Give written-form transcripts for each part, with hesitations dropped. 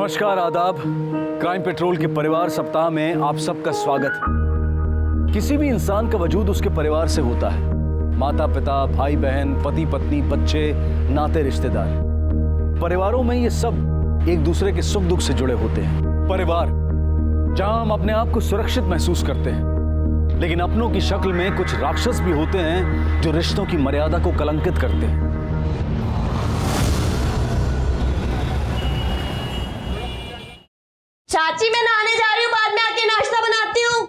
नमस्कार, आदाब। Crime petrol के परिवार सप्ताह में आप सबका स्वागत है। किसी भी इंसान का वजूद उसके परिवार से होता है। माता पिता, भाई बहन, पति पत्नी, बच्चे, नाते रिश्तेदार। परिवारों में ये सब एक दूसरे के सुख दुख से जुड़े होते हैं। परिवार जहां हम अपने आप को सुरक्षित महसूस करते हैं, लेकिन अपनों की शक्ल में कुछ राक्षस भी होते हैं जो रिश्तों की मर्यादा को कलंकित करते हैं। चाची, मैं नहाने जा रही हूँ, बाद में आके नाश्ता बनाती हूँ।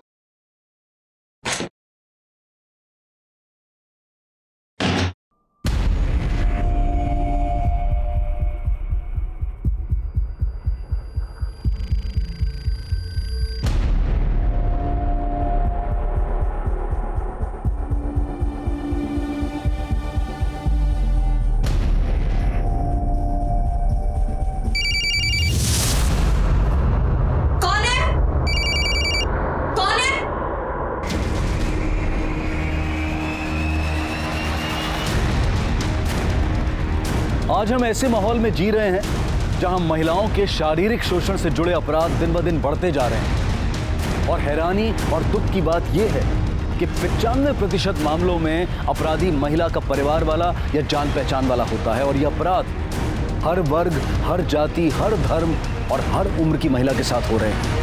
आज हम ऐसे माहौल में जी रहे हैं जहां महिलाओं के शारीरिक शोषण से जुड़े अपराध दिन ब दिन बढ़ते जा रहे हैं। और हैरानी और दुख की बात यह है कि 95% मामलों में अपराधी महिला का परिवार वाला या जान पहचान वाला होता है। और यह अपराध हर वर्ग, हर जाति, हर धर्म और हर उम्र की महिला के साथ हो रहे हैं।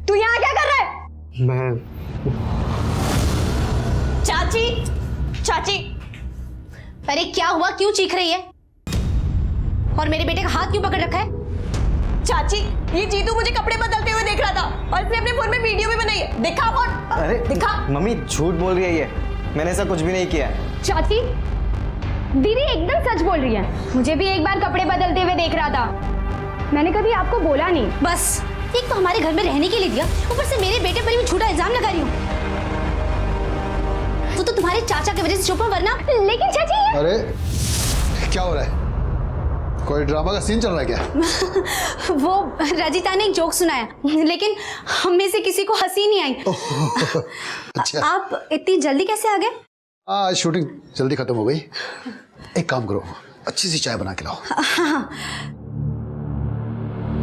तू यहाँ क्या कर रहा है? मैं चाची, अरे क्या हुआ? क्यों चीख रही है? और मेरे बेटे का हाथ क्यों पकड़ रखा है? चाची, ये जीतू मुझे कपड़े बदलते हुए देख रहा था और इसने अपने फोन में वीडियो भी बनाई है। दिखा फोन। अरे दिखा। मम्मी झूठ बोल रही है ये, मैंने ऐसा कुछ भी नहीं किया। चाची, दीदी एकदम सच बोल रही है। मुझे भी एक बार कपड़े बदलते हुए देख रहा था। मैंने कभी आपको बोला नहीं। बस एक तो हमारे घर में रहने के लिए दिया, ऊपर से मेरे बेटे पर भी झूठा इल्जाम लगा रही हूँ। वो तो तुम्हारे चाचा की वजह से चुप है, वरना। लेकिन चाची अरे क्या हो रहा है? कोई ड्रामा का सीन चल रहा है क्या? वो रजिता ने एक जोक सुनाया, लेकिन हम में से किसी को हंसी नहीं आई। अच्छा, आप इतनी जल्दी कैसे आ गए? आज शूटिंग जल्दी खत्म हो गई। एक काम करो, अच्छी सी चाय बना के लाओ।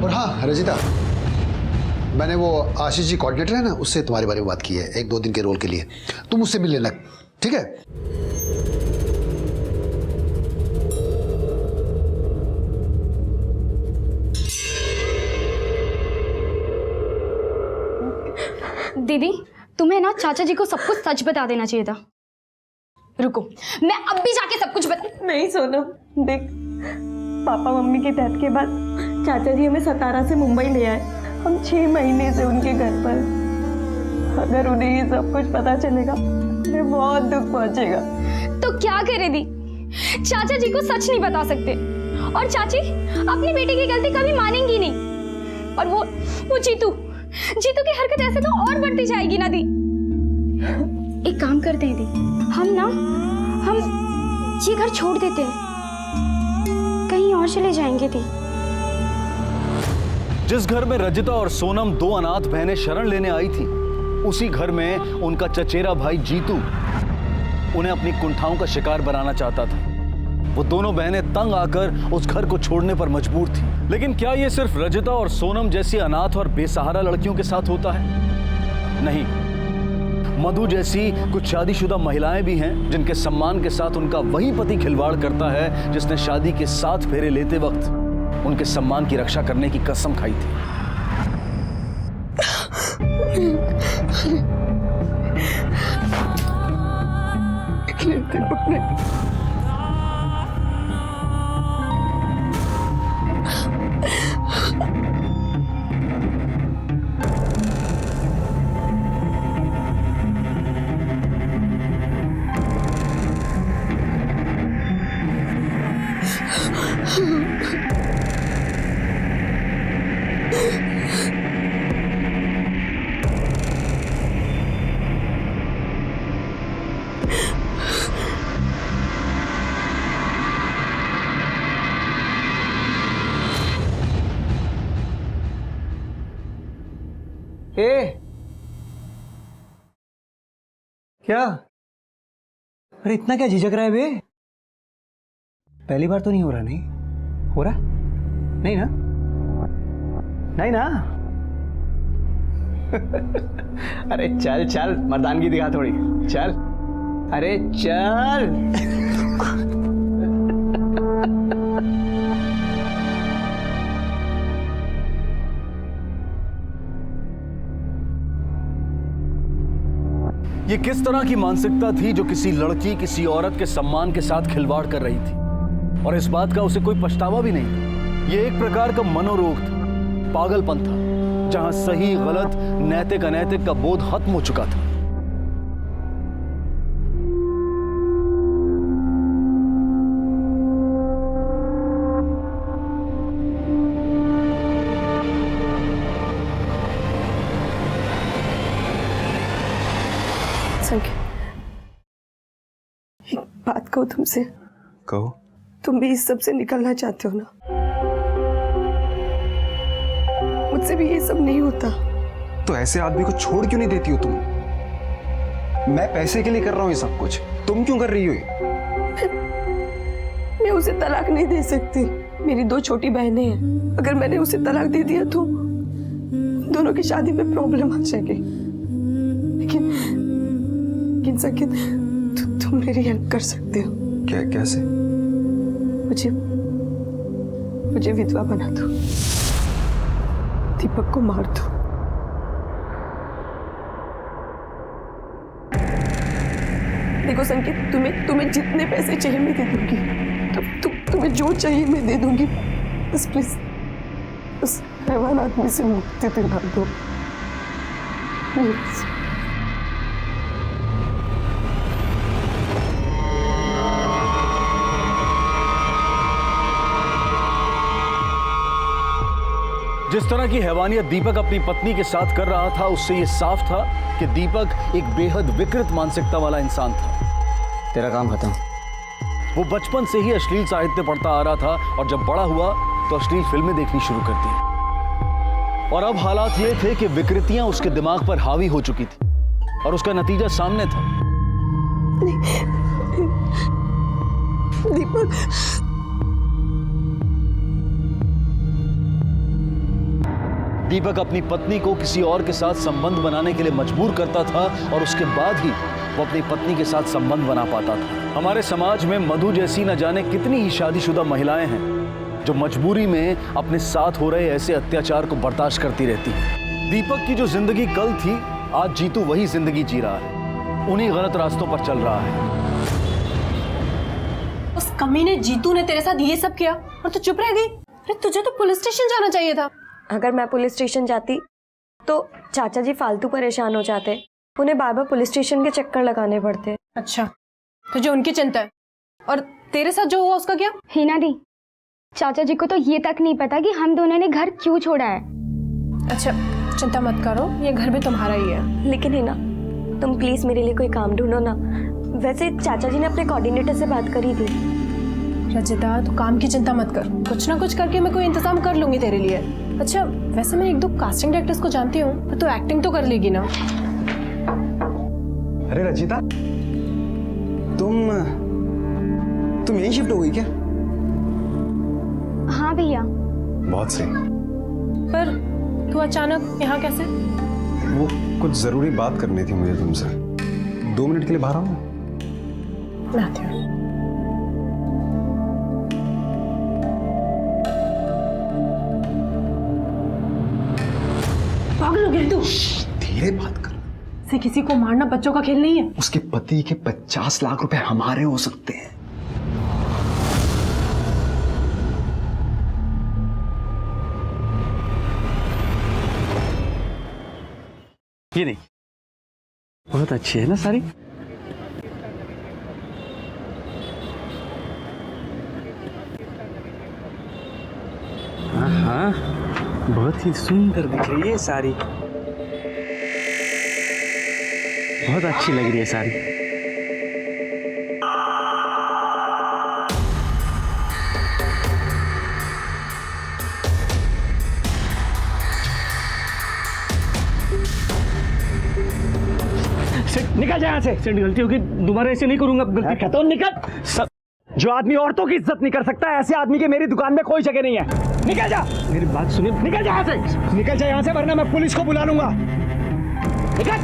और हाँ रजिता, मैंने वो आशीष जी कोऑर्डिनेटर है ना, उससे तुम्हारे बारे में बात की है 1-2 दिन के रोल के लिए। तुम उससे मिल लेना, ठीक है? दीदी, तुम्हें ना चाचा जी को सब कुछ सच बता देना चाहिए था। रुको, मैं अब भी जाके सब कुछ बता। नहीं सोनम, देख, पापा मम्मी के डेथ के बाद चाचा जी हमें सतारा से मुंबई ले आए। हम 6 महीने से उनके घर पर। अगर उन्हें ये सब कुछ पता चलेगा, उन्हें बहुत दुख पहुंचेगा। तो क्या करे दी? चाचा जी को सच नहीं बता सकते, और चाची अपनी बेटी की गलती कभी मानेंगी नहीं। और वो जीतू की हरकत ऐसे तो और बढ़ती जाएगी ना दी। एक काम करते हैं दी, हम ये घर छोड़ देते हैं, कहीं और चले जाएंगे दी। जिस घर में रजिता और सोनम 2 अनाथ बहनें शरण लेने आई थी, उसी घर में उनका चचेरा भाई जीतू उन्हें अपनी कुंठाओं का शिकार बनाना चाहता था। वो दोनों बहनें तंग आकर उस घर को छोड़ने पर मजबूर थी। लेकिन क्या ये सिर्फ रजिता और सोनम जैसी अनाथ और बेसहारा लड़कियों के साथ होता है? नहीं, मधु जैसी कुछ शादीशुदा महिलाएं भी हैं जिनके सम्मान के साथ उनका वही पति खिलवाड़ करता है जिसने शादी के 7 फेरे लेते वक्त उनके सम्मान की रक्षा करने की कसम खाई थी। ए क्या? अरे इतना क्या झिझक रहा है बे? पहली बार तो नहीं हो रहा? नहीं हो रहा? नहीं ना? नहीं ना? अरे चल चल, मर्दानगी दिखा थोड़ी, चल। अरे चल। ये किस तरह की मानसिकता थी जो किसी लड़की, किसी औरत के सम्मान के साथ खिलवाड़ कर रही थी, और इस बात का उसे कोई पछतावा भी नहीं था। ये एक प्रकार का मनोरोग था, पागलपन था, जहां सही गलत, नैतिक अनैतिक का बोध खत्म हो चुका था। एक बात कहूँ तुमसे? कहो। तुम भी इस सब से निकलना चाहते हो ना? मुझसे भी ये सब नहीं होता। तो ऐसे आदमी को छोड़ क्यों नहीं देती हो तुम? मैं पैसे के लिए कर रहा हूँ ये सब कुछ, तुम क्यों कर रही हो ये? मैं उसे तलाक नहीं दे सकती। मेरी 2 छोटी बहनें हैं। अगर मैंने उसे तलाक दे दिया तो दोनों की शादी में प्रॉब्लम आ जाएगी। लेकिन सकिन, तुम मेरी हेल्प कर सकते हो। क्या? कैसे? मुझे विधवा बना दो, दीपक को मार दो। देखो संकेत, तुम्हें जितने पैसे चाहिए मैं दे दूंगी। तुम्हें जो चाहिए मैं दे दूंगी। बस प्लीज उस हैवान आदमी से मुक्ति दिला दो प्लीज। जिस तरह की हैवानियत दीपक अपनी पत्नी के साथ कर रहा था, उससे यह साफ था कि दीपक एक बेहद विकृत मानसिकता वाला इंसान था। तेरा काम खत्म। वो बचपन से ही अश्लील साहित्य पढ़ता आ रहा था, और जब बड़ा हुआ तो अश्लील फिल्में देखनी शुरू कर दी। और अब हालात ये थे कि विकृतियां उसके दिमाग पर हावी हो चुकी थी, और उसका नतीजा सामने था। दीपक, दीपक अपनी पत्नी को किसी और के साथ संबंध बनाने के लिए मजबूर करता था, और उसके बाद ही वो अपनी पत्नी के साथ संबंध बना पाता था। हमारे समाज में मधु जैसी न जाने कितनी ही शादीशुदा महिलाएं हैं जो मजबूरी में अपने साथ हो रहे ऐसे अत्याचार को बर्दाश्त करती रहती हैं। दीपक की जो जिंदगी कल थी, आज जीतू वही जिंदगी जी रहा है, उन्हीं गलत रास्तों पर चल रहा है। उस कमीने जीतू ने तेरे साथ ये सब किया और तू चुप रह गई? अरे तुझे तो पुलिस स्टेशन जाना चाहिए था। अगर मैं पुलिस स्टेशन जाती तो चाचा जी फालतू परेशान हो जाते। उन्हें बार बार पुलिस स्टेशन के चक्कर लगाने पड़ते। अच्छा, तुझे उनकी चिंता है, और तेरे साथ जो हुआ उसका क्या? हिना दी, चाचा जी को तो ये तक नहीं पता कि हम दोनों ने घर क्यों छोड़ा है। अच्छा, चिंता मत करो, ये घर भी तुम्हारा ही है। लेकिन हिना, तुम प्लीज मेरे लिए कोई काम ढूंढो ना। वैसे चाचा जी ने अपने कोऑर्डिनेटर से बात करी थी। रजिता, तू काम की चिंता मत कर, कुछ ना कुछ करके मैं कोई इंतजाम कर लूंगी तेरे लिए। अच्छा, वैसे मैं 1-2 कास्टिंग डायरेक्टर्स को जानती हूँ, पर तू एक्टिंग तो कर लेगी ना? अरे रजिता, तुम यहीं शिफ्ट हो गई क्या? हाँ भैया। बहुत सही। पर तू अचानक यहाँ कैसे? वो कुछ जरूरी बात करनी थी मुझे तुमसे। 2 मिनट के लिए बाहर आओ। मैं आती हूँ। पागल हो गया तू? धीरे बात कर। से किसी को मारना बच्चों का खेल नहीं है। उसके पति के 50 लाख रुपए हमारे हो सकते हैं। ये नहीं, बहुत अच्छी है ना साड़ी। हाँ हाँ, बहुत ही सुंदर दिख रही है साड़ी, बहुत अच्छी लग रही है साड़ी। निकल जा यहाँ से। गलती होगी, दोबारा ऐसे नहीं करूंगा। गलती कहता हूँ निकल। जो आदमी औरतों की इज्जत नहीं कर सकता, ऐसे आदमी के मेरी दुकान में कोई जगह नहीं है। निकल जा, मेरी बात सुनिए, निकल जा यहाँ से, निकल जा यहाँ से, वरना मैं पुलिस को बुला लूंगा। निकल।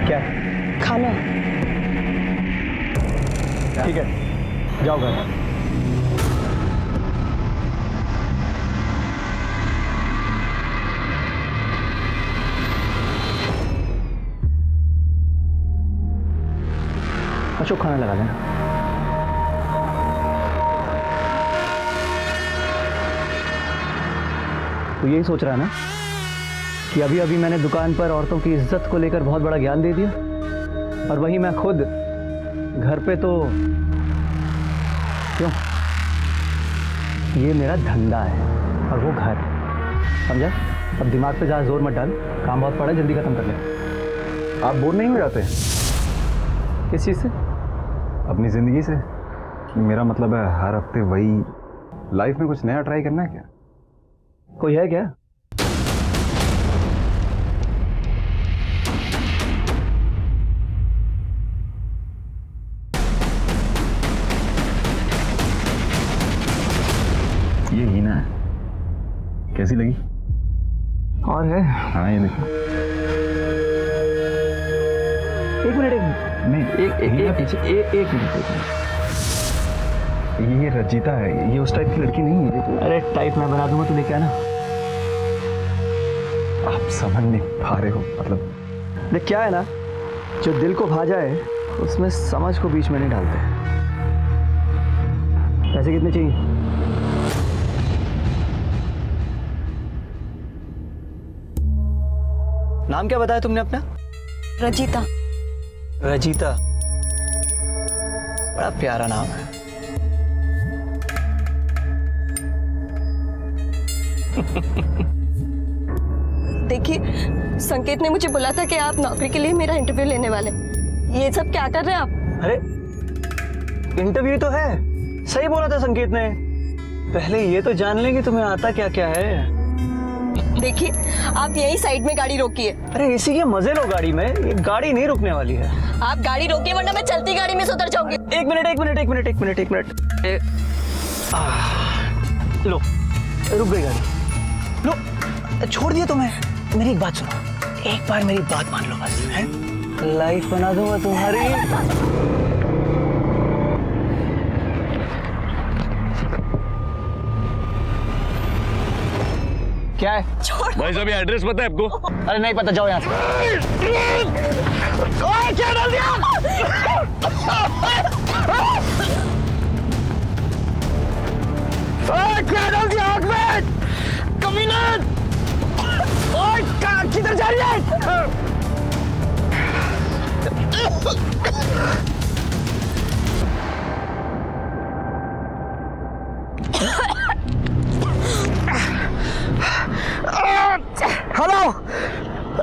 क्या खाना। ठीक है, जाओ घर। अशोक खाना लगा देना। तो यही सोच रहा है ना कि अभी अभी मैंने दुकान पर औरतों की इज्जत को लेकर बहुत बड़ा ज्ञान दे दिया, और वही मैं खुद घर पे तो क्यों? ये मेरा धंधा है और वो घर, समझा? अब दिमाग पे ज़्यादा जोर मत डाल, काम बहुत पड़ा है, जल्दी खत्म कर ले। आप बोर नहीं हो जाते किस चीज़ से? अपनी ज़िंदगी से? मेरा मतलब है हर हफ्ते वही, लाइफ में कुछ नया ट्राई करना है क्या? कोई है क्या? ये हीना है, कैसी लगी? और है? हाँ ये देखो। एक मिनट, एक मिनट। ये रजिता है, ये उस टाइप की लड़की नहीं है। अरे टाइप मैं बना दूंगा, तू लेके आना। आप समझ नहीं पा रहे हो, मतलब देख क्या है ना, जो दिल को भा जाए उसमें समझ को बीच में नहीं डालते। पैसे कितने चाहिए? नाम क्या बताया तुमने अपना? रजिता। रजिता, बड़ा प्यारा नाम है। देखिए, संकेत ने मुझे बोला था कि आप नौकरी के लिए मेरा इंटरव्यू लेने वाले। ये सब क्या कर रहे हैं आप? अरे इंटरव्यू तो है, सही बोला था संकेत ने। पहले ये तो जान लेंगे तुम्हें आता क्या क्या है। देखिए, आप यही साइड में गाड़ी रोकिए। अरे इसी के मजे लो गाड़ी में, ये गाड़ी नहीं रुकने वाली है। आप गाड़ी रोकिए वरना मैं चलती गाड़ी में से उतर जाऊंगी। एक मिनट। लो, रुक गई गाड़ी। लो, छोड़ दिया तुम्हें। मेरी एक बात सुनो, एक बार मेरी बात मान लो बस, है? लाइफ बना दूंगा तुम्हारी। क्या है? भाई साहब, ये एड्रेस पता है आपको? अरे नहीं पता, जाओ यहाँ से। क्या डाल दिया? क्या डाल दिया आग में? कमीना! किधर जा रही है?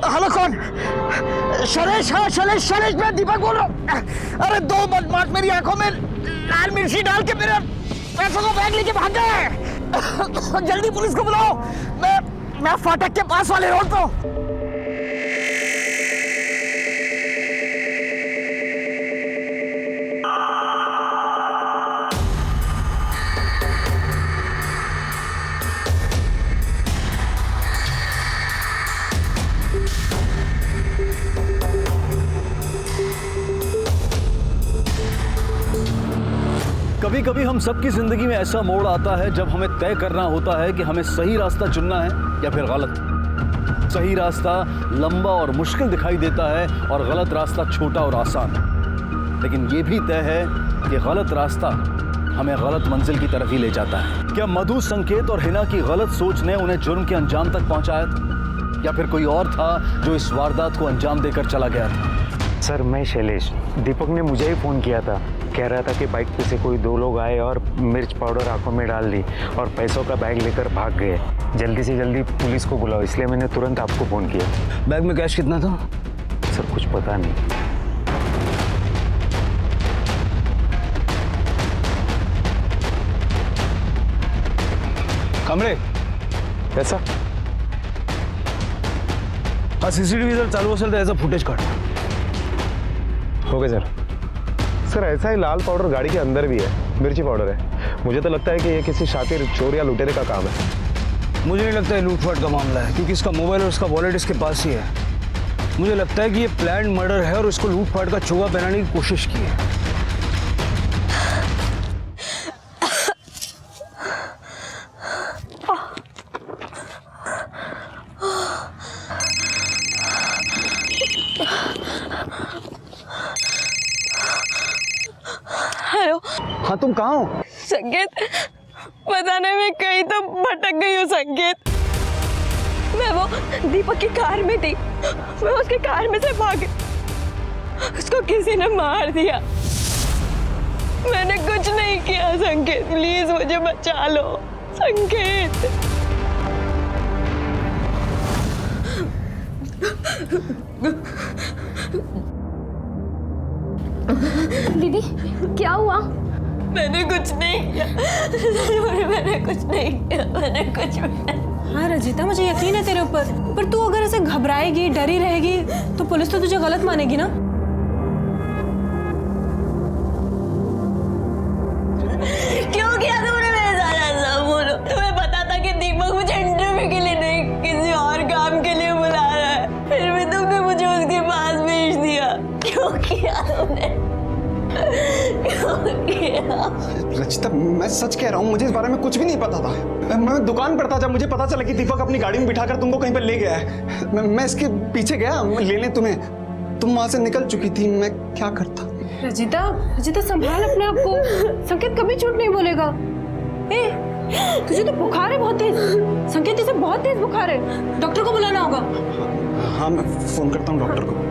हेलो कौन? शैलेश, हाँ शैलेश, मैं दीपक बोल रहा हूँ। अरे दो बदमाश मेरी आंखों में लाल मिर्ची डाल के मेरे पैसों का बैग लेके भाग गए। जल्दी पुलिस को बुलाओ। मैं फाटक के पास वाले रोड पे हूँ। कभी कभी हम सबकी जिंदगी में ऐसा मोड़ आता है जब हमें तय करना होता है कि हमें सही रास्ता चुनना है या फिर गलत। सही रास्ता लंबा और मुश्किल दिखाई देता है और गलत रास्ता छोटा और आसान। लेकिन यह भी तय है कि गलत रास्ता हमें गलत मंजिल की तरफ ही ले जाता है। क्या मधु, संकेत और हिना की गलत सोच ने उन्हें जुर्म के अंजाम तक पहुंचाया था, या फिर कोई और था जो इस वारदात को अंजाम देकर चला गया था? सर, मैं शैलेश। दीपक ने मुझे ही फ़ोन किया था, कह रहा था कि बाइक पे से कोई दो लोग आए और मिर्च पाउडर आंखों में डाल दी और पैसों का बैग लेकर भाग गए। जल्दी से जल्दी पुलिस को बुलाओ, इसलिए मैंने तुरंत आपको फ़ोन किया। बैग में कैश कितना था? सर कुछ पता नहीं। कमरे कैसा? हा सीसीटीव्ही जर चालू असेल तर याचा फुटेज काढ. Okay sir. सर ऐसा ही लाल पाउडर गाड़ी के अंदर भी है, मिर्ची पाउडर है. मुझे तो लगता है कि ये किसी शातिर चोर या लुटेरे का काम है. मुझे नहीं लगता है लूटपाट का मामला है, क्योंकि इसका मोबाइल और इसका वॉलेट इसके पास ही है. मुझे लगता है कि ये प्लान मर्डर है और इसको लूटपाट का चोगा पहनाने की कोशिश की है. हेलो. हाँ तुम कहाँ हो? संकेत, पता नहीं मैं कहीं तो भटक गई हूँ संकेत. मैं वो दीपक की कार में थी, मैं उसकी कार में से भागी, उसको किसी ने मार दिया. मैंने कुछ नहीं किया संकेत, प्लीज मुझे बचा लो संकेत. दीदी क्या हुआ? मैंने कुछ नहीं किया, मैंने कुछ नहीं किया, मैंने कुछ नहीं. हाँ रजिता, मुझे यकीन है तेरे ऊपर, पर तू अगर ऐसे घबराएगी, डरी रहेगी तो पुलिस तो तुझे गलत मानेगी ना. क्यों किया तुमने मेरे साथ ऐसा? बोलो. तुम्हें पता था कि दीपक मुझे इंटरव्यू के लिए नहीं, किसी और काम के लिए बुला रहा है, फिर भी तुमने मुझे उसके पास भेज दिया. क्यों किया तुमने? क्यों किया? रचिता, मैं सच कह रहा हूँ, मुझे इस बारे में कुछ भी नहीं पता था. मैं दुकान पर था जब मुझे पता चला कि दीपक अपनी गाड़ी में बिठाकर तुमको कहीं पर ले गया है. मैं इसके पीछे गया लेने तुम्हें. तुम वहां से निकल चुकी थी, मैं क्या करता? रजिता, रजिता संभाल अपने आप को. संकेत कभी झूठ नहीं बोलेगा. ए, तुझे तो बुखार है बहुत तेज. संकेत, इसे बहुत तेज बुखार है, डॉक्टर को बुलाना होगा. हाँ, मैं फोन करता हूँ डॉक्टर को.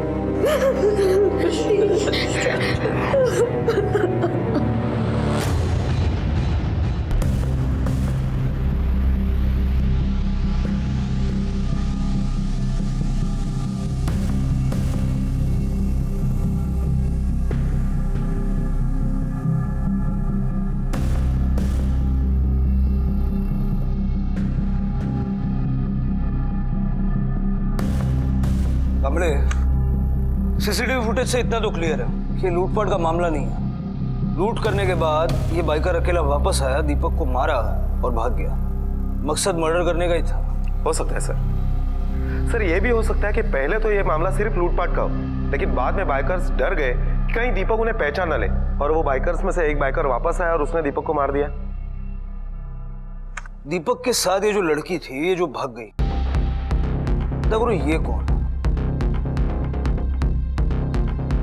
कमले, सीसीटीवी फुटेज से इतना तो क्लियर है कि लूटपाट का मामला नहीं है. लूट करने के बाद ये बाइकर अकेला वापस आया, दीपक को मारा और भाग गया. मकसद मर्डर करने का ही था. हो सकता है सर. सर ये भी हो सकता है कि पहले तो ये मामला सिर्फ लूटपाट का हो, लेकिन बाद में बाइकर्स डर गए कि कहीं दीपक उन्हें पहचान न ले, और वो बाइकर्स में से एक बाइकर वापस आया और उसने दीपक को मार दिया. दीपक के साथ ये जो लड़की थी, ये जो भाग गई, तब ये कौन?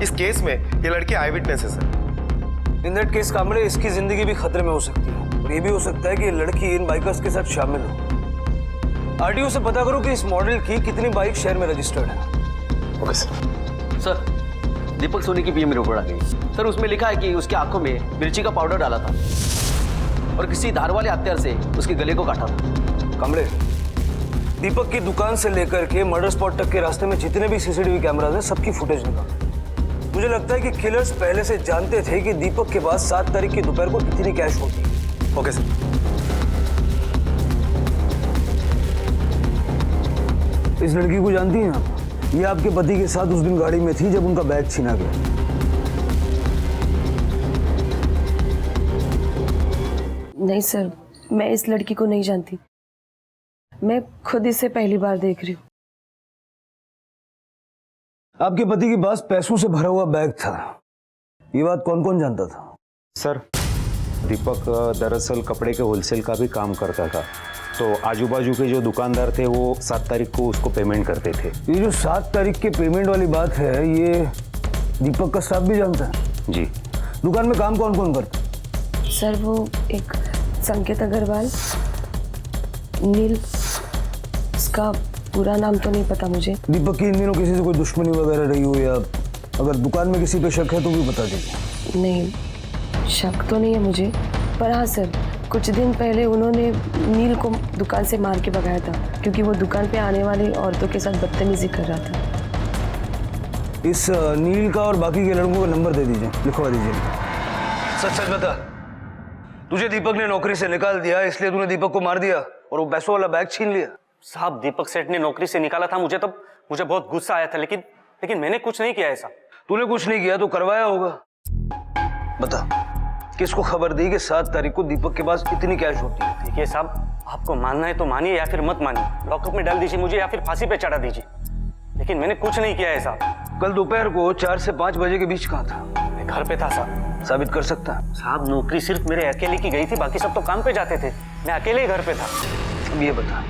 इस केस में ये लड़की आई विटनेस है sir. In that case Kamde, इसकी जिंदगी भी खतरे में हो सकती है. और ये भी हो सकता है कि ये लड़की इन बाइकर्स के साथ शामिल हो. आरटीओ से पता करो कि इस मॉडल की कितनी बाइक शहर में रजिस्टर्ड है. Okay sir. Sir, Deepak Soni की पीएम रिपोर्ट आ गई. सर, उसमें लिखा है कि उसकी आंखों में मिर्ची का पाउडर डाला था और किसी धार वाले हथियार से उसके गले को काटा था. कामड़े, दीपक की दुकान से लेकर के मर्डर स्पॉट तक के रास्ते में जितने भी सीसीटीवी कैमरास हैं, सबकी फुटेज निकाल. मुझे लगता है कि किलर्स पहले से जानते थे कि दीपक के पास 7 तारीख की दोपहर को कितनी कैश होती है. Okay sir. इस लड़की को जानती हैं आप? ये आपके पति के साथ उस दिन गाड़ी में थी जब उनका बैग छीना गया. नहीं सर, मैं इस लड़की को नहीं जानती. मैं खुद इसे पहली बार देख रही हूँ. आपके पति के पास पैसों से भरा हुआ बैग था, ये बात कौन कौन जानता था? सर, दीपक दरअसल कपड़े के होलसेल का भी काम करता था, तो आजू बाजू के जो दुकानदार थे वो 7 तारीख को उसको पेमेंट करते थे. ये जो 7 तारीख के पेमेंट वाली बात है, ये दीपक का स्टाफ भी जानता है? जी. दुकान में काम कौन कौन करता? सर, वो एक संकेत अग्रवाल, नील, उसका पूरा नाम तो नहीं पता मुझे. दीपक की इन दिनों किसी से कोई दुश्मनी वगैरह रही हो, या अगर दुकान में किसी पे शक है तो भी बता दीजिए. नहीं, शक तो नहीं है मुझे, पर हाँ सर, कुछ दिन पहले उन्होंने नील को दुकान से मार के भगाया था, क्योंकि वो दुकान पे आने वाली औरतों के साथ बदतमीजी कर रहा था. इस नील का और बाकी के लड़कों का नंबर दे दीजिए, लिखवा दीजिए. सच सच बता, तुझे दीपक ने नौकरी से निकाल दिया इसलिए तूने दीपक को मार दिया? और वो पैसों वाला बैग छीन लिया। साहब दीपक सेठ ने नौकरी से निकाला था मुझे, तब मुझे बहुत गुस्सा आया था, लेकिन मैंने कुछ नहीं किया ऐसा। तूने कुछ नहीं किया तो करवाया होगा। बता, किसको खबर दी कि 7 तारीख को दीपक के पास इतनी कैश होती है? देखिए साहब, आपको मानना है तो मानिए या फिर मत मानिए, लॉकअप में डाल दीजिए मुझे या फिर फांसी पे चढ़ा दीजिए, लेकिन मैंने कुछ नहीं किया ऐसा। कल दोपहर को 4 से 5 बजे के बीच कहाँ था? मैं घर पे था साहब। साबित कर सकता है? साहब नौकरी सिर्फ मेरे अकेले की गई थी, बाकी सब तो काम पे जाते थे, मैं अकेले ही घर पे था। अब ये बता,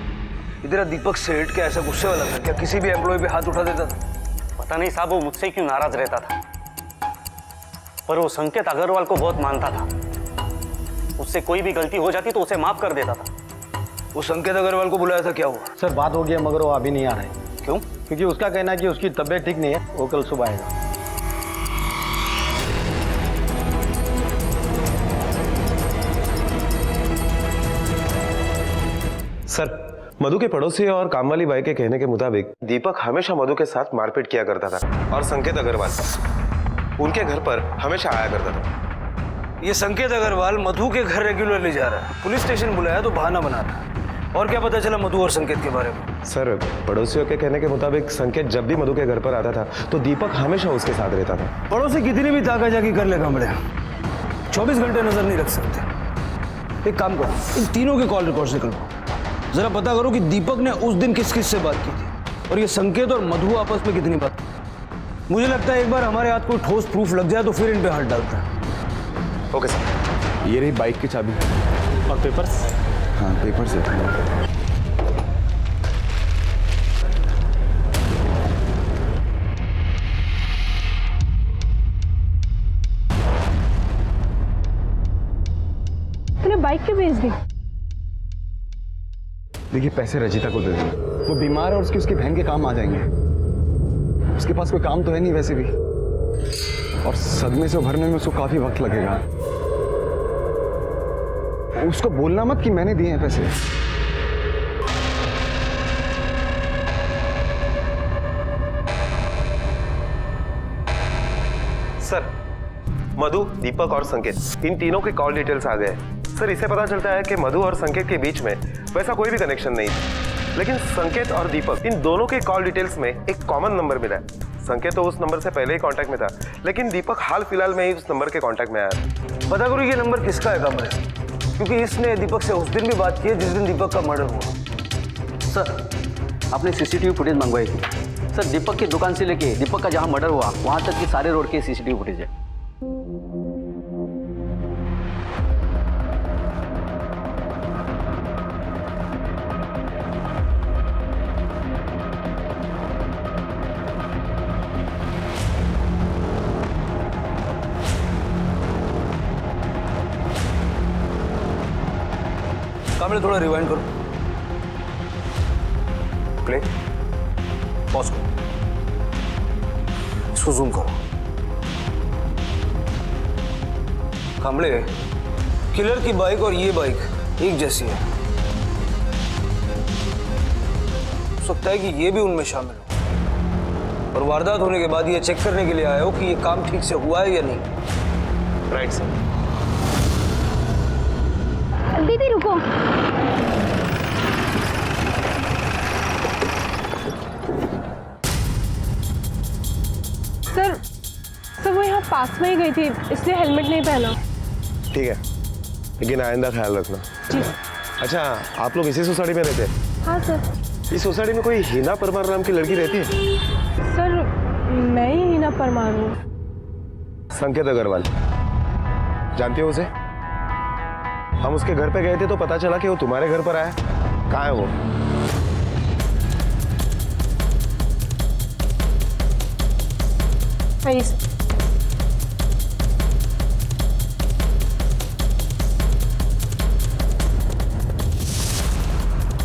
इधर दीपक सेठ क्या ऐसा गुस्से वाला था क्या? किसी भी एम्प्लॉय पे हाथ उठा देता था? पता नहीं साहब वो मुझसे क्यों नाराज रहता था, पर वो संकेत अग्रवाल को बहुत मानता था, उससे कोई भी गलती हो जाती तो उसे माफ कर देता था। वो संकेत अग्रवाल को बुलाया था, क्या हुआ? सर बात हो गई है, मगर वो अभी नहीं आ रहा है। क्यों? क्योंकि उसका कहना है कि उसकी तबीयत ठीक नहीं है, वो कल सुबह आएगा। सर, मधु के पड़ोसी और काम वाली बाई के कहने के मुताबिक दीपक हमेशा मधु के साथ मारपीट किया करता था और संकेत अग्रवाल उनके घर पर हमेशा आया करता था। ये संकेत अग्रवाल मधु के घर रेगुलरली जा रहा है, पुलिस स्टेशन बुलाया तो बहाना बनाता है। और क्या पता चला मधु और संकेत के बारे में? सर, पड़ोसियों के कहने के मुताबिक संकेत जब भी मधु के घर पर आता था तो दीपक हमेशा उसके साथ रहता था। पड़ोसी कितनी भी ताका जाकी कर ले कामड़े, 24 घंटे नजर नहीं रख सकते। एक काम करो, इन तीनों के कॉल रिकॉर्ड्स निकलवाओ, जरा पता करो कि दीपक ने उस दिन किस किस से बात की थी और ये संकेत और मधु आपस में कितनी बात की। मुझे लगता है एक बार हमारे हाथ कोई ठोस प्रूफ लग जाए तो फिर इन पे हाथ डालता है। Okay sir. ये रही बाइक की चाबी और पेपर्स? हाँ, पेपर से तूने बाइक क्यों बेच दी? देखिए, पैसे रजिता को दे दो, वो बीमार है और उसकी बहन के काम आ जाएंगे। उसके पास कोई काम तो है नहीं वैसे भी, और सदमे से उभरने में उसको काफी वक्त लगेगा। उसको बोलना मत कि मैंने दिए हैं पैसे। सर, मधु, दीपक और संकेत, इन तीनों के कॉल डिटेल्स आ गए। सर, इससे पता चलता है कि मधु और संकेत के बीच में वैसा कोई भी कनेक्शन नहीं था, लेकिन संकेत और दीपक, इन दोनों के कॉल डिटेल्स में एक कॉमन नंबर मिला है। संकेत तो उस नंबर से पहले ही कांटेक्ट में था, लेकिन दीपक हाल फिलहाल में ही उस नंबर के कांटेक्ट में आया। पता करो ये नंबर किसका है कामड़े, क्योंकि इसने दीपक से उस दिन भी बात की है जिस दिन दीपक का मर्डर हुआ। सर, आपने सीसीटीवी फुटेज मंगवाई थी। सर, दीपक की दुकान से लेके दीपक का जहां मर्डर हुआ वहां तक की सारे रोड के सीसीटीवी फुटेज है। कामड़े थोड़ा रिवाइंड करो, प्ले, पॉज करो, इसको जूम करो। कामड़े, किलर की बाइक और ये बाइक एक जैसी है, हो सकता है कि ये भी उनमें शामिल हो और वारदात होने के बाद ये चेक करने के लिए आए हो कि ये काम ठीक से हुआ है या नहीं। Right sir. दीदी रुको, सर वो यहाँ पास में ही गई थी, इसलिए हेलमेट नहीं पहना। ठीक है, लेकिन आइंदा ख्याल रखना। जी। अच्छा, आप लोग इसी सोसाइटी में रहते हैं? हाँ सर। इस सोसाइटी में कोई हिना परमार नाम की लड़की रहती है? सर, मैं ही हिना परमार हूँ। संकेत अग्रवाल, जानती हो उसे? हम उसके घर पे गए थे तो पता चला कि वो तुम्हारे घर पर आया। कहाँ है वो?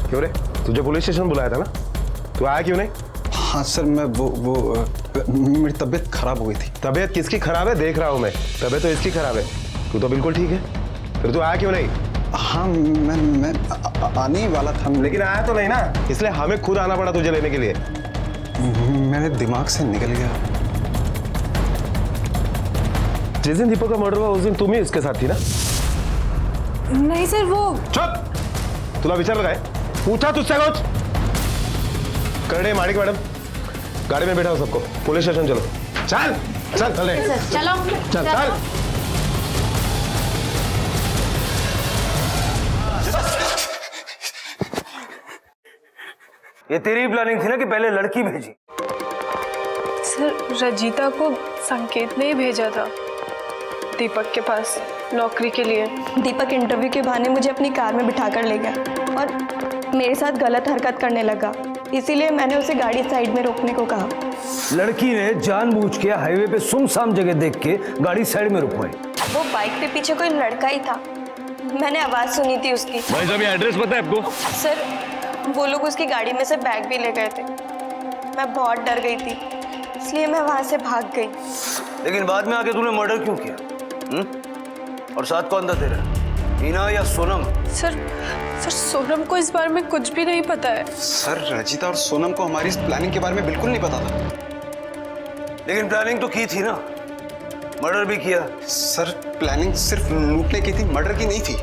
क्यों रे, तुझे पुलिस स्टेशन बुलाया था ना, तू आया क्यों नहीं? हाँ सर, मैं मेरी तबीयत खराब हो गई थी। तबीयत किसकी खराब है? देख रहा हूँ मैं, तबीयत तो इसकी खराब है, तू तो बिल्कुल ठीक है। फिर तू आया क्यों नहीं? हाँ, मैं आने ही वाला था, लेकिन आया तो नहीं ना, इसलिए हमें खुद आना पड़ा तुझे लेने के लिए। मेरे दिमाग से निकल गया। जिस दिन दीपक का मर्डर हुआ उस दिन तुम ही इसके साथ थी ना? नहीं सर, वो चुप! तुला विचारलं काय? पूछा तुझसे कुछ? करणे माणिक मैडम, गाड़ी में बैठाओ सबको, पुलिस स्टेशन चलो। चल चल चल रे। चलो चल चल। ये तेरी प्लानिंग थी ना कि पहले लड़की भेजी? सर रजीता को संकेत ने ही भेजा था दीपक के पास नौकरी के लिए। दीपक इंटरव्यू के बहाने मुझे अपनी कार में बिठा कर ले गया और मेरे साथ गलत हरकत करने लगा, इसीलिए मैंने उसे गाड़ी साइड में रोकने को कहा। लड़की ने जानबूझ के हाईवे पे सुनसान जगह देख के गाड़ी साइड में रुकवाई। वो बाइक पे पीछे कोई लड़का ही था, मैंने आवाज सुनी थी उसकी। भाई साहब, ये एड्रेस पता है आपको? सर वो लोग उसकी गाड़ी में से बैग भी ले गए थे। मैं बहुत डर गई थी, इसलिए मैं वहां से भाग गई। लेकिन बाद में आके तूने मर्डर क्यों किया? और साथ कौन था तेरा, हीना या सोनम? सर सोनम को इस बारे में कुछ भी नहीं पता है। सर रजीता और सोनम को हमारी इस प्लानिंग के बारे में बिल्कुल नहीं पता था। लेकिन प्लानिंग तो की थी ना, मर्डर भी किया। सर प्लानिंग सिर्फ लूटने की थी, मर्डर की नहीं थी।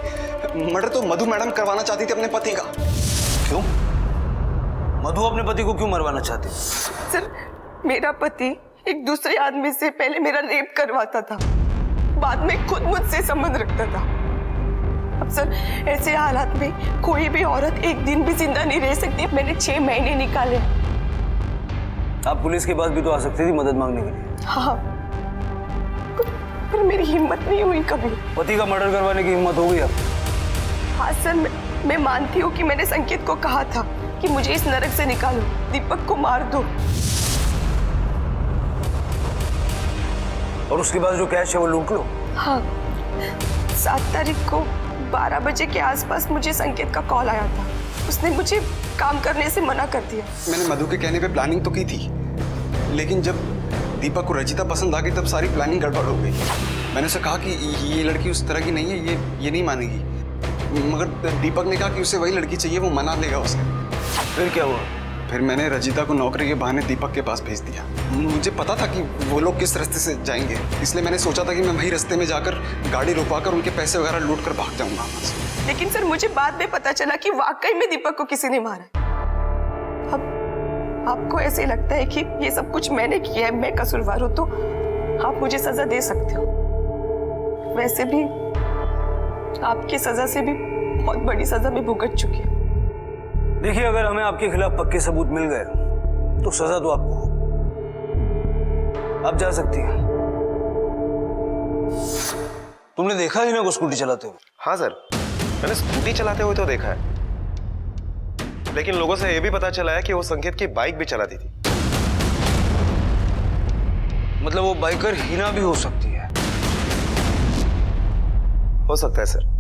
मर्डर तो मधु मैडम करवाना चाहती थी अपने पति का। क्यों? मधु अपने पति को क्यों मरवाना चाहती? सर मेरा पति एक दूसरे आदमी से पहले मेरा रेप करवाता था, बाद में खुद मुझसे संबंध रखता था। अब सर ऐसे हालात में कोई भी औरत एक दिन भी जिंदा नहीं रह सकती। मैंने 6 महीने निकाले। आप पुलिस के पास भी तो आ सकती थी मदद मांगने के लिए। हाँ पर मेरी हिम्मत नहीं हुई कभी। पति का मर्डर करवाने की हिम्मत हो गई अब? हाँ सर मैं मानती हूँ कि मैंने संकेत को कहा था कि मुझे इस नरक से निकालो, दीपक को मार दो। और उसके बाद जो कैश है वो लूट लो। हाँ 7 तारीख को 12 बजे के आसपास मुझे संकेत का कॉल आया था। उसने मुझे काम करने से मना कर दिया। मैंने मधु के कहने पे प्लानिंग तो की थी, लेकिन जब दीपक को रजीता पसंद आ गई तब सारी प्लानिंग गड़बड़ हो गई। मैंने उसे कहा कि ये लड़की उस तरह की नहीं है, ये नहीं मानेगी, मगर दीपक ने कहा कि उसे वही लड़की चाहिए, वो मना लेगा उसे। फिर क्या हुआ? फिर मैंने रजीता को नौकरी के बहाने दीपक के पास भेज दिया। मुझे पता था कि वो लोग किस रास्ते से जाएंगे, इसलिए मैंने सोचा था कि मैं वही रास्ते में जाकर गाड़ी रुकवाकर उनके पैसे वगैरह लूट कर भाग जाऊंगा वहां से। लेकिन सर मुझे बाद में पता चला कि वाकई में दीपक को किसी ने मारा। अब आपको ऐसे लगता है कि ये सब कुछ मैंने किया है, मैं कसूरवार हूं, तो आप मुझे सजा दे सकते हो। वैसे भी आपकी सजा से भी बहुत बड़ी सजा मैं भुगत चुकी हूँ। देखिए, अगर हमें आपके खिलाफ पक्के सबूत मिल गए तो सजा तो आपको हो। आप जा सकती हैं। तुमने देखा ही ना को स्कूटी चलाते हुए? हाँ सर, मैंने स्कूटी चलाते हुए तो देखा है, लेकिन लोगों से यह भी पता चला है कि वो संकेत की बाइक भी चलाती थी। मतलब वो बाइकर हीना भी हो सकती है? हो सकता है सर।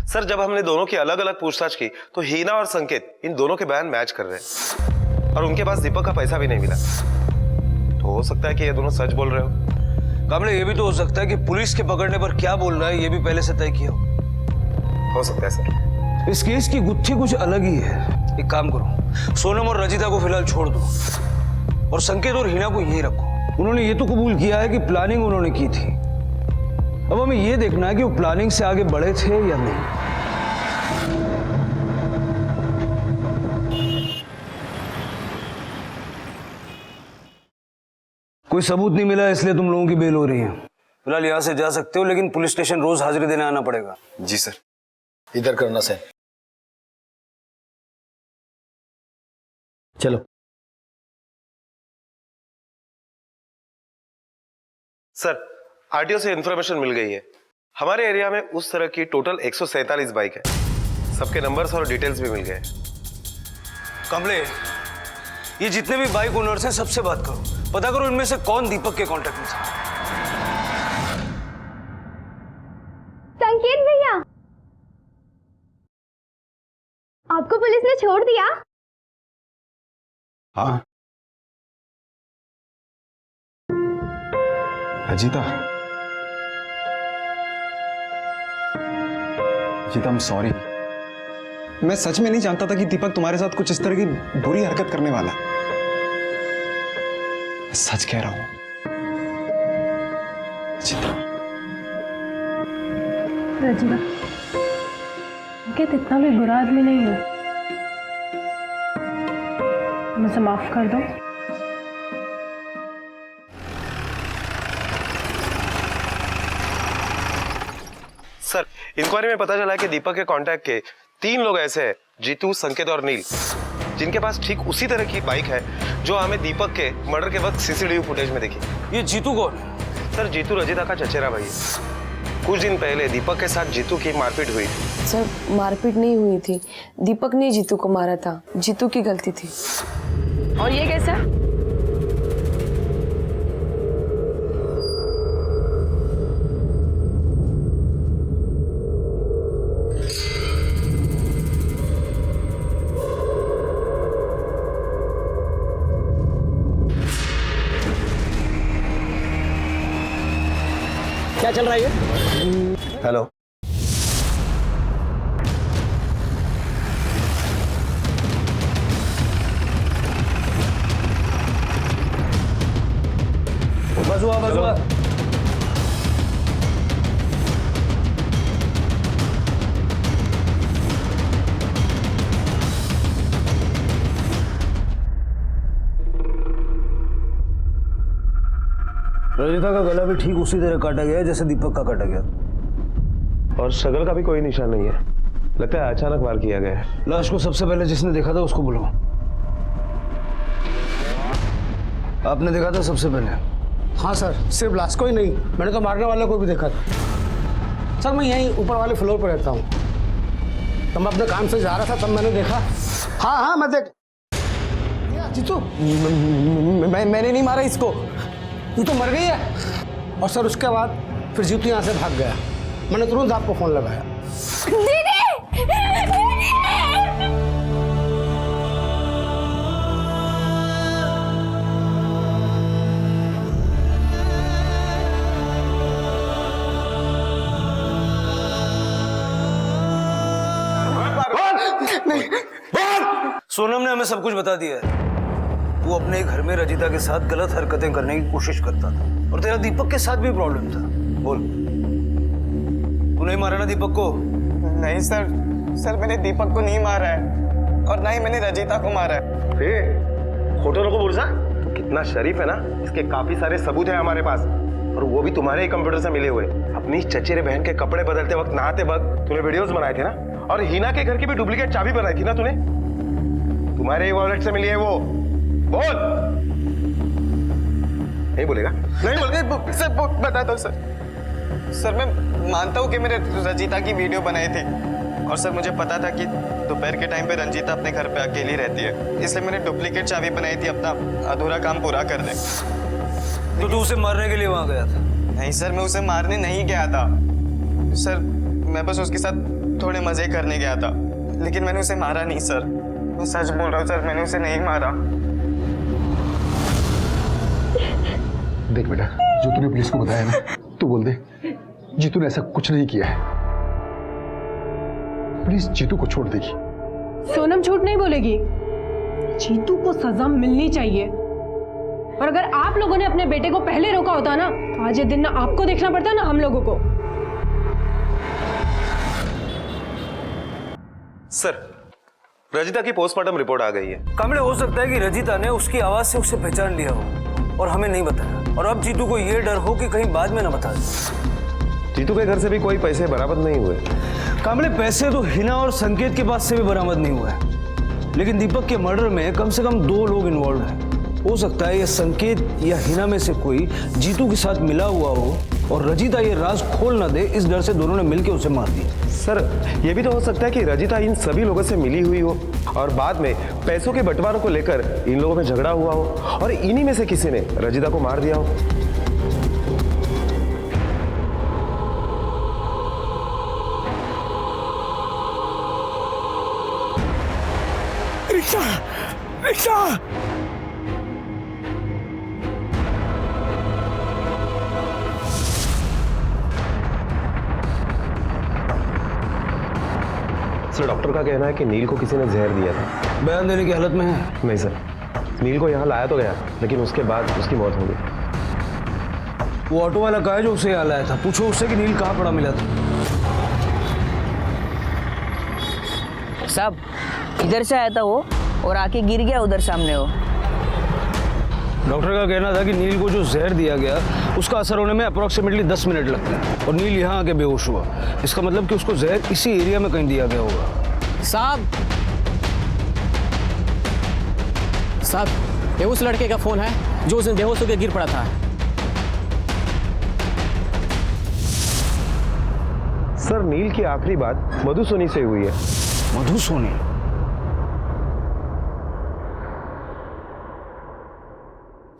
सर जब हमने दोनों की अलग अलग पूछताछ की तो हीना और संकेत इन दोनों के बयान मैच कर रहे हैं, और उनके पास दीपक का पैसा भी नहीं मिला। तो हो सकता है कि ये दोनों सच बोल रहे हो। कामले, ये भी तो हो सकता है कि पुलिस के पकड़ने पर क्या बोल रहा है ये भी पहले से तय किया हो सकता है सर। इस केस की गुत्थी कुछ अलग ही है। एक काम करो, सोनम और रजिता को फिलहाल छोड़ दो और संकेत और हीना को यहीं रखो। उन्होंने ये तो कबूल किया है कि प्लानिंग उन्होंने की थी। अब हमें यह देखना है कि वो प्लानिंग से आगे बढ़े थे या नहीं। कोई सबूत नहीं मिला इसलिए तुम लोगों की बेल हो रही है। फिलहाल यहां से जा सकते हो, लेकिन पुलिस स्टेशन रोज हाजिरी देने आना पड़ेगा। जी सर। इधर करना सर। चलो। सर आरटीओ से इंफॉर्मेशन मिल गई है, हमारे एरिया में उस तरह की टोटल 147 बाइक है। सबके नंबर्स और डिटेल्स भी मिल गए। कमले, ये जितने भी बाइक ओनर्स हैं सबसे बात करो, पता करो इनमें से कौन दीपक के कांटेक्ट में था। संकेत भैया, आपको पुलिस ने छोड़ दिया? हाँ रजीता, रजीता, I'm sorry। मैं सच में नहीं जानता था कि दीपक तुम्हारे साथ कुछ इस तरह की बुरी हरकत करने वाला है। मैं सच कह रहा हूं रजीता। रजीता, संकेत इतना भी बुरा आदमी नहीं है, मुझे माफ कर दो। सर, इंक्वायरी में पता चला कि दीपक के कांटेक्ट के 3 लोग ऐसे हैं, जीतू, संकेत और नील, जिनके पास ठीक उसी तरह की बाइक है जो हमें दीपक के मर्डर के वक्त सीसीटीवी फुटेज में दिखी। ये जीतू कौन? सर, जीतू रजिता का चचेरा भाई है। कुछ दिन पहले दीपक के साथ जीतू की मारपीट हुई थी। सर, मारपीट नहीं हुई थी, दीपक ने जीतू को मारा था, जीतू की गलती थी। और ये कैसा? क्या चल रहा है ये? हेलो, बस हुआ। रजिता का गला भी ठीक उसी तरह काटा गया है जैसे दीपक का काटा गया। और शक्ल का भी कोई निशान नहीं है, लगता है अचानक वार किया गया है। लाश को सबसे पहले जिसने देखा था उसको बुलाओ। आपने देखा था सबसे पहले? हाँ सर, सिर्फ लाश को ही नहीं, मैंने तो मारने वाले को भी देखा था। सर, मैं यहीं ऊपर वाले फ्लोर पर रहता हूँ, तो मैं अपने काम से जा रहा था, तब मैंने देखा। हाँ, मैं देख जीतू, मैंने नहीं मारा इसको, ये तो मर गई है। और सर, उसके बाद फिर जीतू यहाँ से भाग गया, मैंने तुरंत आपको फोन लगाया। सोनम ने हमें सब कुछ बता दिया है। वो अपने घर में रजिता के साथ गलत हरकतें करने की कोशिश करता था, और तेरा दीपक के साथ भी प्रॉब्लम था। बोल, तू नहीं मारा ना दीपक को? नहीं सर, मैंने दीपक को नहीं मारा है, और ना ही मैंने रजिता को मारा है। खोटो को बुरजा, तो कितना शरीफ है ना, इसके काफी सारे सबूत है हमारे पास, और वो भी तुम्हारे ही कंप्यूटर से मिले हुए। अपनी चचेरे बहन के कपड़े बदलते वक्त, नहाते वक्त तूने वीडियोस बनाए थे ना, और हिना के घर की भी डुप्लीकेट चाबी बनाई थी ना तूने, तुम्हारे वॉलेट से मिली है वो। बोल। नहीं बोलेगा? नहीं बोलेगा सर, बता दो सर, मैं मानता हूँ कि मैंने रंजीता की वीडियो बनाई थी, और सर मुझे पता था कि दोपहर के टाइम पे रंजीता अपने घर पे अकेली रहती है, इसलिए मैंने डुप्लीकेट चाबी बनाई थी अपना अधूरा काम पूरा करने। तो तू उसे मारने के लिए वहां गया था? नहीं सर, मैं उसे मारने नहीं गया था सर, मैं बस उसके साथ थोड़े मजे करने गया था, लेकिन मैंने उसे मारा नहीं सर, मैं सच बोल रहा हूँ सर, मैंने उसे नहीं मारा। देख बेटा, जो तूने पुलिस को बताया ना, तू बोल दे जीतू ने ऐसा कुछ नहीं किया है। प्लीज जीतू को छोड़ देगी। सोनम झूठ नहीं बोलेगी, जीतू को सजा मिलनी चाहिए, और अगर आप लोगों ने अपने बेटे को पहले रोका होता ना, तो आज ये दिन ना आपको देखना पड़ता ना हम लोगों को। सर, रजिता की पोस्टमार्टम रिपोर्ट आ गई है। कामले, हो सकता है कि रजिता ने उसकी आवाज से उसे पहचान लिया हो और हमें नहीं बताया, और अब जीतू को यह डर हो कि कहीं बाद में ना बता दे। जीतू के घर से भी कोई पैसे बरामद नहीं हुए। कामले, पैसे तो हिना और संकेत के पास से भी बरामद नहीं हुए, लेकिन दीपक के मर्डर में कम से कम 2 लोग इन्वॉल्व हैं। हो सकता है ये संकेत या हिना में से कोई जीतू के साथ मिला हुआ हो, और रजिता ये राज खोल ना दे, इस डर से दोनों ने मिलकर उसे मार दिया। सर, ये भी तो हो सकता है कि रजिता इन सभी लोगों से मिली हुई हो, और बाद में पैसों के बंटवारों को लेकर इन लोगों में झगड़ा हुआ हो, और इन्हीं में से किसी ने रजिता को मार दिया हो। Rickshaw, rickshaw. सर, डॉक्टर का कहना है कि नील को किसी ने जहर दिया था। बयान देने की हालत में है? नहीं सर, नील को यहाँ लाया तो गया, लेकिन उसके बाद उसकी मौत हो गई। वो ऑटो वाला कहा है जो उसे यहाँ लाया था, पूछो उससे कि नील कहाँ पड़ा मिला था। साहब इधर से आया था वो और आके गिर गया उधर सामने वो। डॉक्टर का कहना था कि नील को जो जहर दिया गया उसका असर होने में अप्रोक्सीमेटली 10 मिनट लगता है और नील यहाँ आके बेहोश हुआ। इसका मतलब कि उसको जहर इसी एरिया में कहीं दिया गया होगा। साहब ये उस लड़के का फोन है जो उस दिन बेहोश होकर गिर पड़ा था। सर नील की आखिरी बात मधु सोनी से हुई है। मधु सोनी?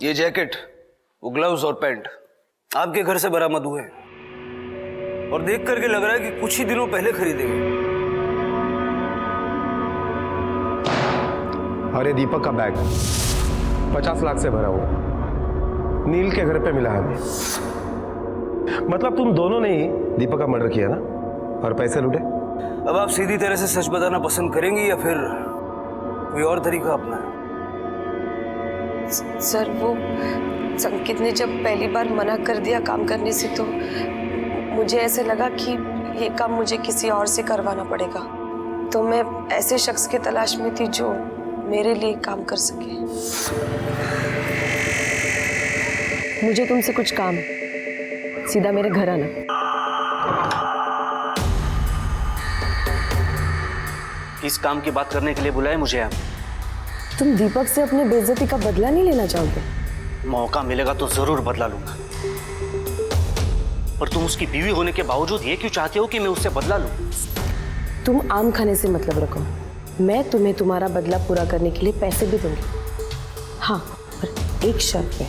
ये जैकेट, वो ग्लव्स और पैंट आपके घर से बरामद हुए और देख करके लग रहा है कि कुछ ही दिनों पहले खरीदे गए। अरे दीपक का बैग 50 लाख से भरा हुआ नील के घर पे मिला हमें। मतलब तुम दोनों ने ही दीपक का मर्डर किया ना और पैसे लूटे। अब आप सीधी तरह से सच बताना पसंद करेंगी या फिर कोई और तरीका अपना? सर वो संकेत ने जब पहली बार मना कर दिया काम करने से तो मुझे ऐसे लगा कि ये काम मुझे किसी और से करवाना पड़ेगा, तो मैं ऐसे शख्स की तलाश में थी जो मेरे लिए काम कर सके। मुझे तुमसे कुछ काम है, सीधा मेरे घर आना। किस काम की बात करने के लिए बुलाए मुझे आप? तुम दीपक से अपने बेइज्जती का बदला नहीं लेना चाहोगे? मौका मिलेगा तो जरूर बदला लूंगा, पर तुम उसकी बीवी होने के बावजूद ये क्यों चाहते हो कि मैं उससे बदला लूं? तुम आम खाने से मतलब रखो, मैं तुम्हें तुम्हारा बदला पूरा करने के लिए पैसे भी दूंगी। हाँ, पर एक शर्त पे,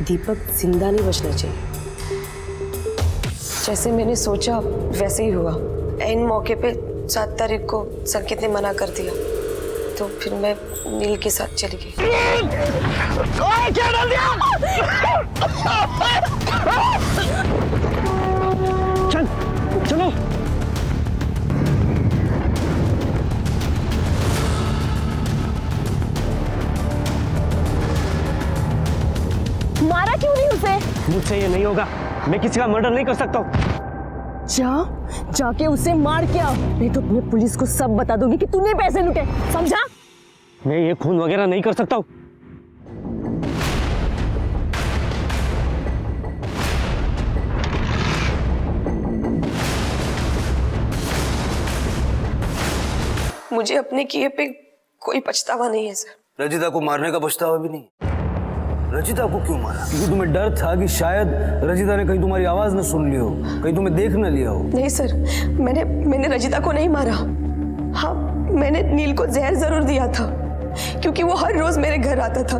दीपक जिंदा नहीं बचना चाहिए। जैसे मैंने सोचा वैसे ही हुआ। ऐन मौके पे 7 तारीख को संकेत ने मना कर दिया, तो फिर मैं नील के साथ चली गई। क्या डाल दिया? चल चलो। मारा क्यों नहीं उसे? मुझसे ये नहीं होगा, मैं किसी का मर्डर नहीं कर सकता। जाके उसे मार के आओ, नहीं तो मैं पुलिस को सब बता दूंगी कि तूने पैसे लूटे, समझा? मैं ये खून वगैरह नहीं कर सकता हूँ। मुझे अपने किए पे कोई पछतावा नहीं है सर। रजिता को मारने का पछतावा भी नहीं? रजिता को क्यों मारा? क्योंकि तुम्हें डर था कि शायद रजिता ने कहीं तुम्हारी आवाज न सुन ली हो, कहीं तुम्हें देख न लिया हो। नहीं सर, मैंने रजिता को नहीं मारा। हाँ, मैंने नील को जहर जरूर दिया था, क्योंकि वो हर रोज मेरे घर आता था,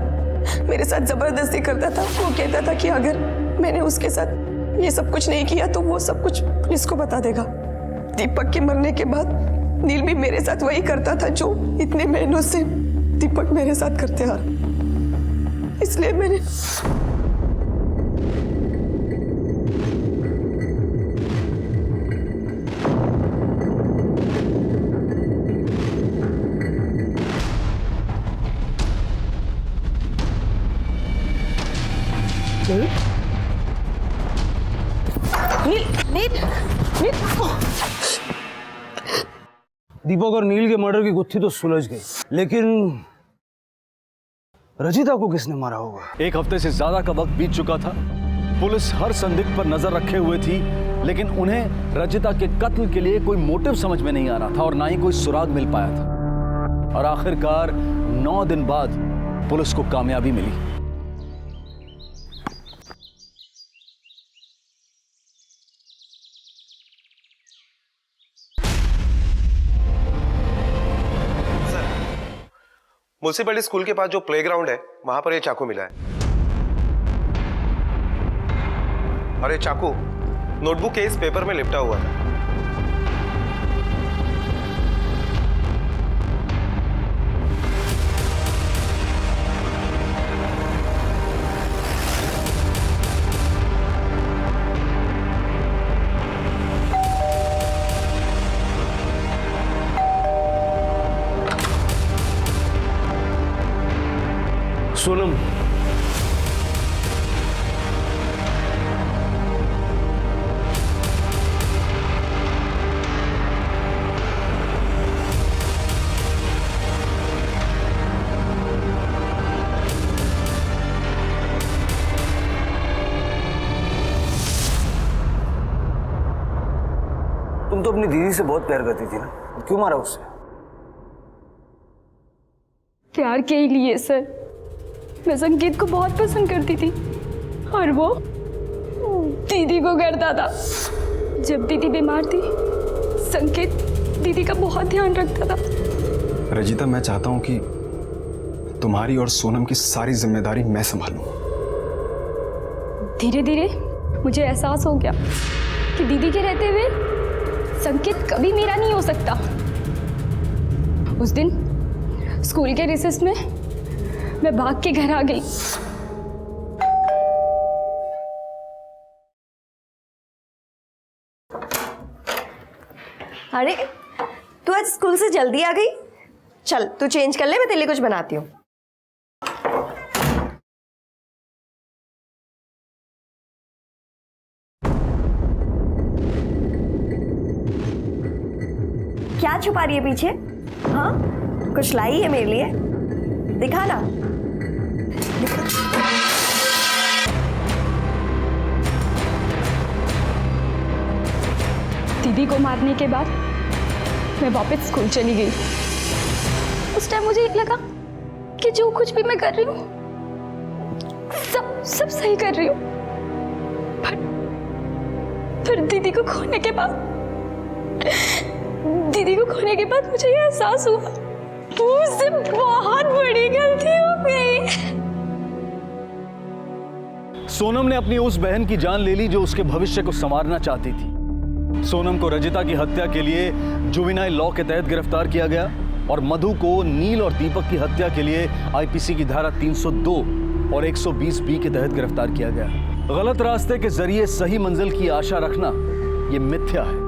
मेरे साथ जबरदस्ती करता था। वो कहता था कि अगर मैंने उसके साथ ये सब कुछ नहीं किया तो वो सब कुछ पुलिस को बता देगा। दीपक के मरने के बाद नील भी मेरे साथ वही करता था जो इतने महीनों से दीपक मेरे साथ करते आ रहा। इसलिए मैंने दीपक और नील के मर्डर की गुत्थी तो सुलझ गई, लेकिन रजिता को किसने मारा होगा? 1 हफ्ते से ज्यादा का वक्त बीत चुका था। पुलिस हर संदिग्ध पर नजर रखे हुए थी, लेकिन उन्हें रजिता के कत्ल के लिए कोई मोटिव समझ में नहीं आ रहा था और ना ही कोई सुराग मिल पाया था। और आखिरकार 9 दिन बाद पुलिस को कामयाबी मिली। म्युनिसिपलिटी स्कूल के पास जो प्लेग्राउंड है वहां पर ये चाकू मिला है, और ये चाकू नोटबुक के इस पेपर में लिपटा हुआ था। सोनम, तुम तो अपनी दीदी से बहुत प्यार करती थी ना, क्यों मारा उससे? प्यार के ही लिए सर। मैं संकेत को बहुत पसंद करती थी और वो दीदी को करता था। जब दीदी बीमार थी संकेत दीदी का बहुत ध्यान रखता था। रजिता, मैं चाहता हूं कि तुम्हारी और सोनम की सारी जिम्मेदारी मैं संभालूं। धीरे धीरे मुझे एहसास हो गया कि दीदी के रहते हुए संकेत कभी मेरा नहीं हो सकता। उस दिन स्कूल के रिसेस में मैं भाग के घर आ गई। अरे तू आज स्कूल से जल्दी आ गई। चल तू चेंज कर ले, मैं तेरे लिए कुछ बनाती हूँ। क्या छुपा रही है पीछे? हाँ, कुछ लाई है मेरे लिए? दिखा ना। दीदी को मारने के बाद मैं वापस स्कूल चली गई। उस टाइम मुझे लगा कि जो कुछ भी मैं कर रही हूँ सब सही कर रही हूँ। पर दीदी को खोने के बाद मुझे ये एहसास हुआ मुझसे बहुत बड़ी गलती हो गई। सोनम ने अपनी उस बहन की जान ले ली जो उसके भविष्य को संवारना चाहती थी। सोनम को रजिता की हत्या के लिए जुवेनाइल लॉ के तहत गिरफ्तार किया गया और मधु को नील और दीपक की हत्या के लिए आईपीसी की धारा 302 और 120 बी के तहत गिरफ्तार किया गया। गलत रास्ते के जरिए सही मंजिल की आशा रखना ये मिथ्या है।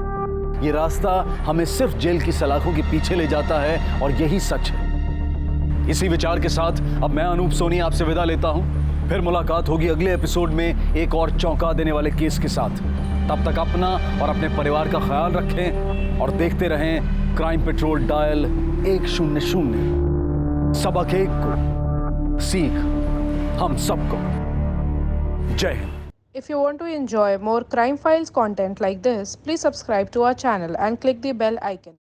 ये रास्ता हमें सिर्फ जेल की सलाखों के पीछे ले जाता है और यही सच है। इसी विचार के साथ अब मैं अनूप सोनी आपसे विदा लेता हूं। फिर मुलाकात होगी अगले एपिसोड में एक और चौंका देने वाले केस के साथ। तब तक अपना और अपने परिवार का ख्याल रखें और देखते रहें क्राइम पेट्रोल डायल 100। सबक एक को सीख हम सबको। जय Hind. If you want to enjoy more crime files content like this, please subscribe to our channel and click the bell icon.